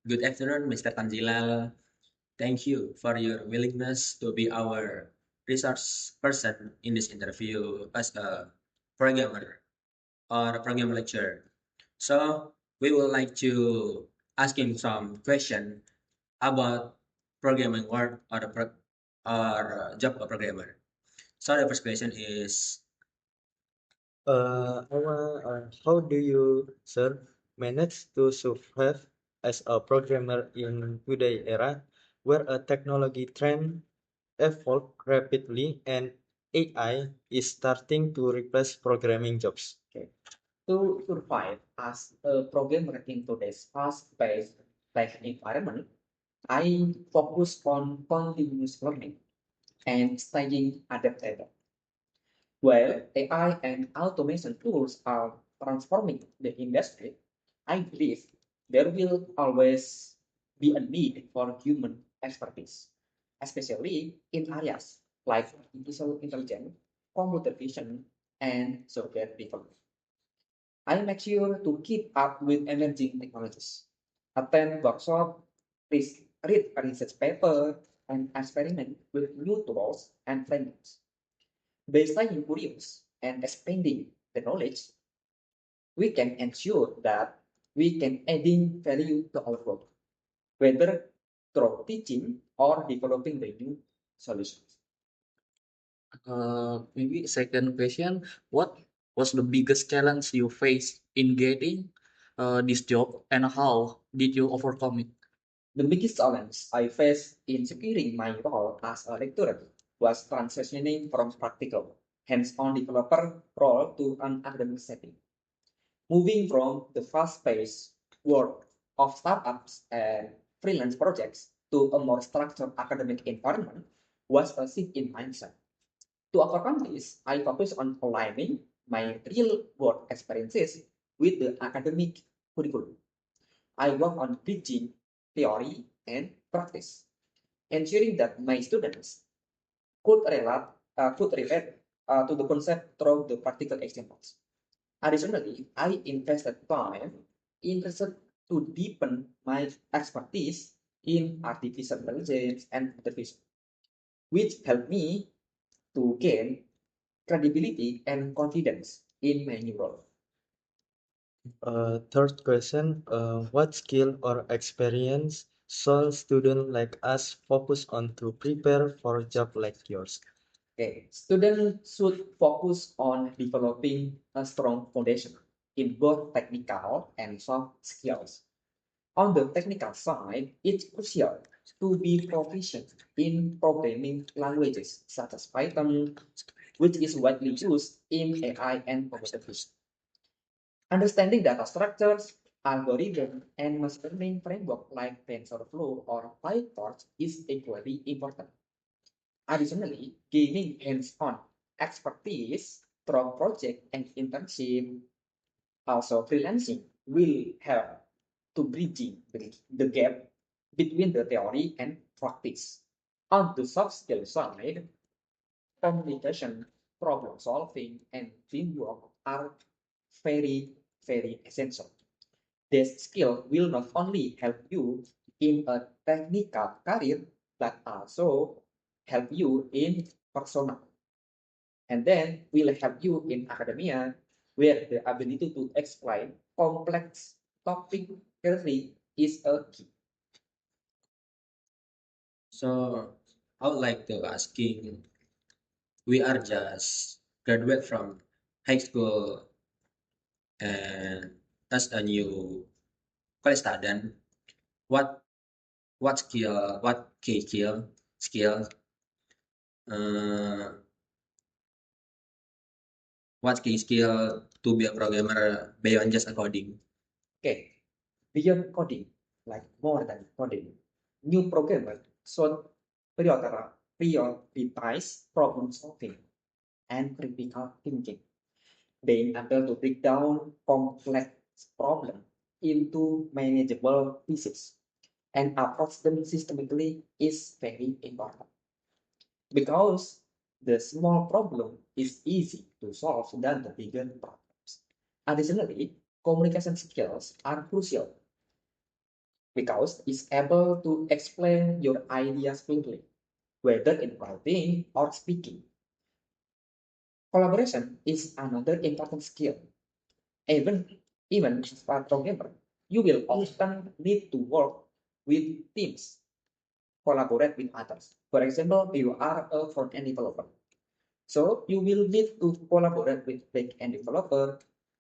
Good afternoon, Mr. Tanzilal. Thank you for your willingness to be our resource person in this interview as a programmer or a program lecturer. So we would like to asking some question about programming work or job of programmer. So the first question is How do you, sir, manage to survive as a programmer in today's era where a technology trend evolve rapidly and AI is starting to replace programming jobs? Okay. To survive as a programmer in today's fast-paced tech environment, I focus on continuous learning and staying adaptable. While AI and automation tools are transforming the industry, I believe there will always be a need for human expertise, especially in areas like artificial intelligence, computer vision, and software development. I make sure to keep up with emerging technologies, attend workshops, read research paper, and experiment with new tools and frameworks. By staying curious and expanding the knowledge, we can ensure that we can adding value to our work, whether through teaching or developing the new solutions. Maybe second question, what was the biggest challenge you faced in getting this job and how did you overcome it? The biggest challenge I faced in securing my role as a lecturer was transitioning from practical, hands-on developer role to an academic setting. Moving from the fast-paced world of startups and freelance projects to a more structured academic environment was a shift in mindset. To overcome this, I focus on aligning my real-world experiences with the academic curriculum. I work on bridging theory and practice, ensuring that my students could relate to the concept through the practical examples. Additionally, I invested time in research to deepen my expertise in artificial intelligence and computer vision, which helped me to gain credibility and confidence in my new role. Third question, what skill or experience should students like us focus on to prepare for a job like yours? Okay, students should focus on developing a strong foundation in both technical and soft skills. On the technical side, it's crucial to be proficient in programming languages such as Python, which is widely used in AI and computer vision. Understanding data structures, algorithms, and machine learning framework like TensorFlow or PyTorch is equally important. Additionally, gaining hands-on expertise through project and internship, also freelancing, will help to bridging the gap between the theory and practice. On the soft skill side, communication, problem solving, and teamwork are very, very essential. This skill will not only help you in a technical career, but also help you in personal. And then will help you in academia, where the ability to explain complex topic clearly is a key. so I would like to asking we are just graduate from high school and as a new college student, what what key skill uh, what key skill to be a programmer beyond just a coding? Okay, beyond coding, like more than coding, new programmer should prioritize problem solving and critical thinking, being able to break down complex problems into manageable pieces and approach them systematically is very important because the small problem is easy to solve than the bigger problems. Additionally, communication skills are crucial. because it's able to explain your ideas quickly, whether in writing or speaking. Collaboration is another important skill. Even, even as a programmer, you will often need to work with teams, collaborate with others. For example, you are a front-end developer. So you will need to collaborate with back-end developer.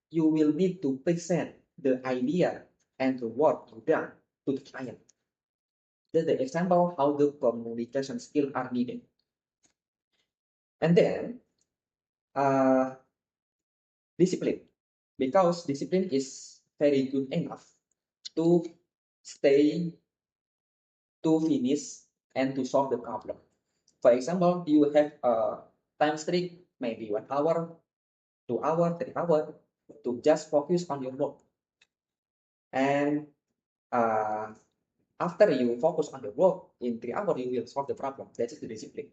You will need to present the idea and the work you done to the client. That's the example how the communication skills are needed. And then uh, discipline, because discipline is very good enough to stay, to finish, and to solve the problem. For example, you have a time streak, maybe 1 hour, 2 hour, 3 hour, to just focus on your work. And uh, after you focus on the work in 3 hours, you will solve the problem. That is the discipline.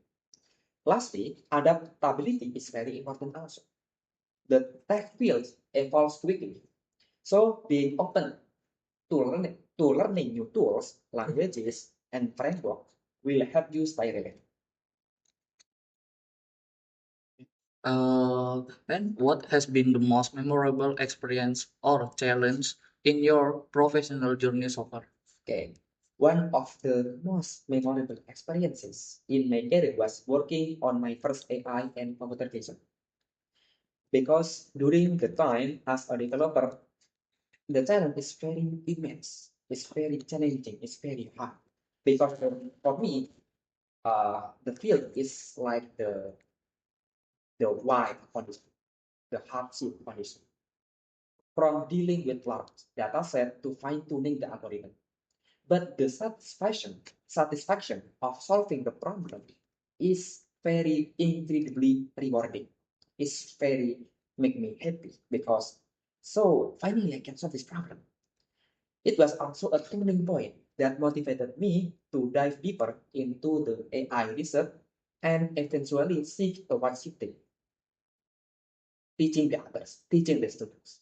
Lastly, adaptability is very important also. The tech field evolves quickly. So being open to learning new tools, languages, and frameworks will help you stay relevant. And what has been the most memorable experience or challenge in your professional journey so far? Okay. One of the most memorable experiences in my career was working on my first AI and computer vision. Because during the time as a developer, the challenge is very immense. It's very challenging. It's very hard. Because for me, the field is like the wide condition, the hardship condition. From dealing with large data set to fine tuning the algorithm. But the satisfaction of solving the problem is very incredibly rewarding. It's very make me happy because so finally I can solve this problem. It was also a turning point that motivated me to dive deeper into the AI research and eventually seek a one shifting, teaching the others, teaching the students.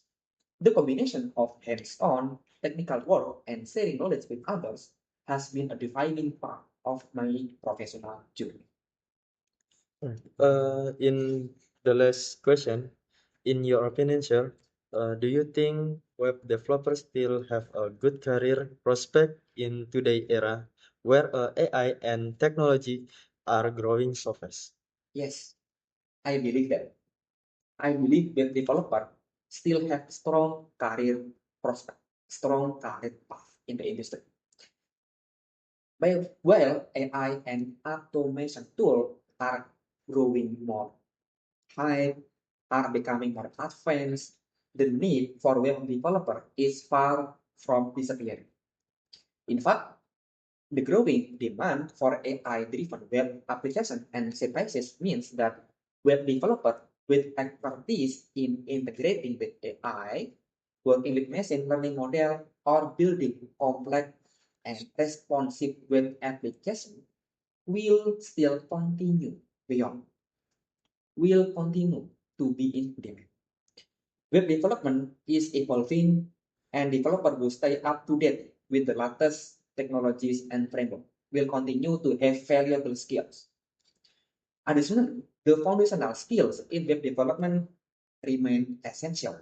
The combination of hands-on technical work and sharing knowledge with others has been a defining part of my professional journey. In the last question, in your opinion, sir, do you think web developers still have a good career prospect in today's era where AI and technology are growing so fast? Yes, I believe that. I believe that developer still have strong career prospect, strong career path in the industry. While AI and automation tools are growing more high, are becoming more advanced, the need for web developer is far from disappearing. In fact, the growing demand for AI-driven web application and services means that web developers with expertise in integrating with AI, working with machine learning model, or building complex and responsive web application will still continue beyond, will continue to be in demand. Web development is evolving and developers who stay up to date with the latest technologies and framework will continue to have valuable skills. Additionally, the foundational skills in web development remain essential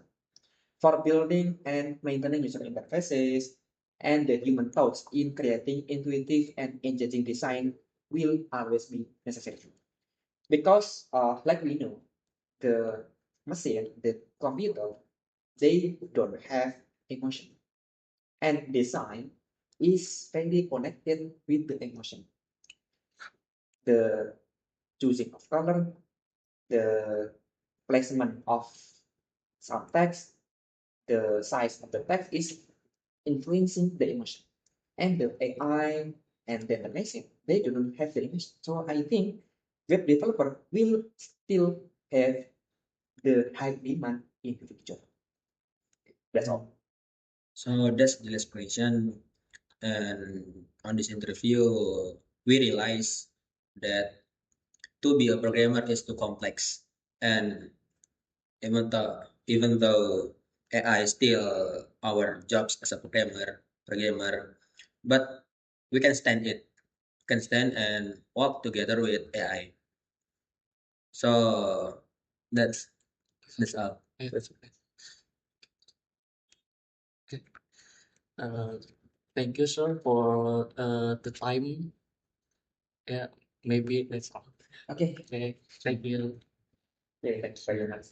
for building and maintaining user interfaces, and the human touch in creating intuitive and engaging design will always be necessary. Because, like we know, the machine, the computer, they don't have emotion. And design is very connected with the emotion. The choosing of color, the placement of some text, the size of the text is influencing the emotion. And the AI and then the machine, they do not have the emotion. So I think web developer will still have the high demand in the future. That's all. So that's the last question. And on this interview, we realize that to be a programmer is too complex. And even though AI is still our jobs as a programmer, but we can stand it, can stand and walk together with AI. So that's all. Yeah. That's Okay. Uh, Thank you, sir, for the time. Yeah, maybe that's all. Okay, Okay, thank you. yeah, thanks very much.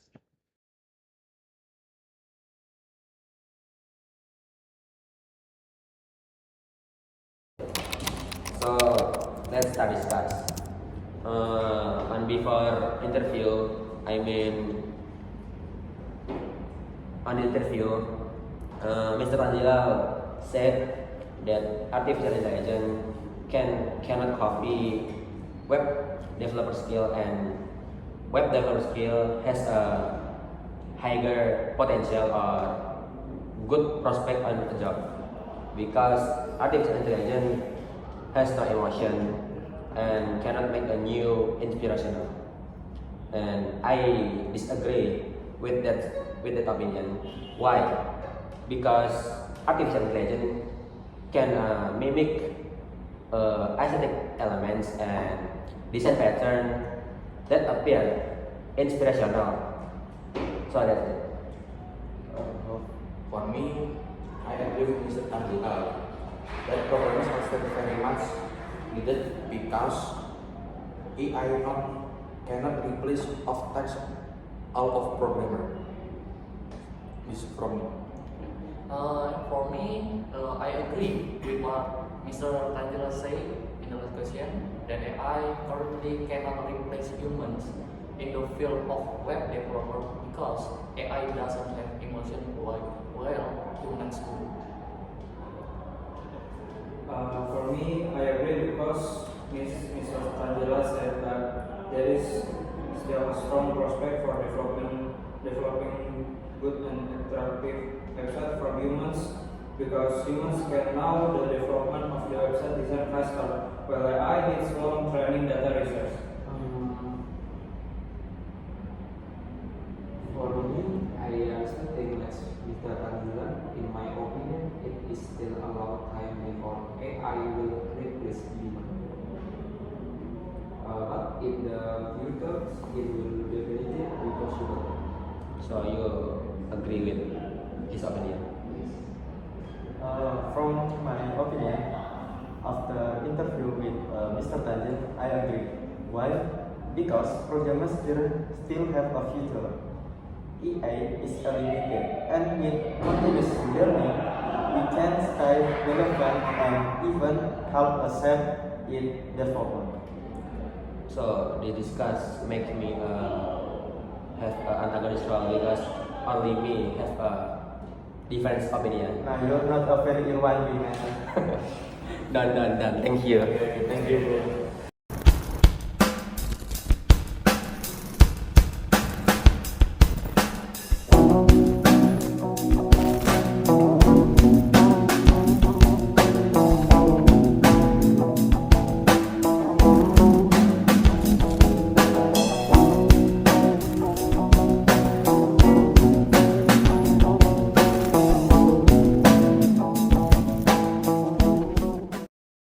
So let's start discuss. And before interview, I mean on interview, Mr. Angela said that artificial intelligence cannot copy web developer skill, and web developer skill has a higher potential or good prospect on the job because artificial intelligence has no emotion and cannot make a new inspirational. And I disagree with that opinion. Why? Because artificial intelligence can mimic aesthetic elements and design pattern that appear inspirational. So that's it. For me, I agree with Mr. Tanjika that programmers are still very much needed because AI cannot replace of text all of programmer. This is from me. For me, I agree with what Mr. Tanjila said in the last question that AI currently cannot replace humans in the field of web developer because AI doesn't have emotion like well humans do. For me, I agree because Mr. Tanjila said that there is still a strong prospect for developing good and attractive website from humans because humans can now the development of the website design faster, while AI needs long training data research. For me, I also think as Mr. Tanzila, in my opinion, it is still a long time before AI will replace human. But in the future, it will definitely be possible. So you agree with his opinion? From my opinion, after interview with Mr. Tanjil, I agree. Why? Because programmers still have a future. AI is limited, and with continuous learning, we can stay relevant and even help us help in development. So the discuss makes me have antagonist role because only me have a different opinion. Now you're not a very Irwan man. Done. Thank you. Thank you.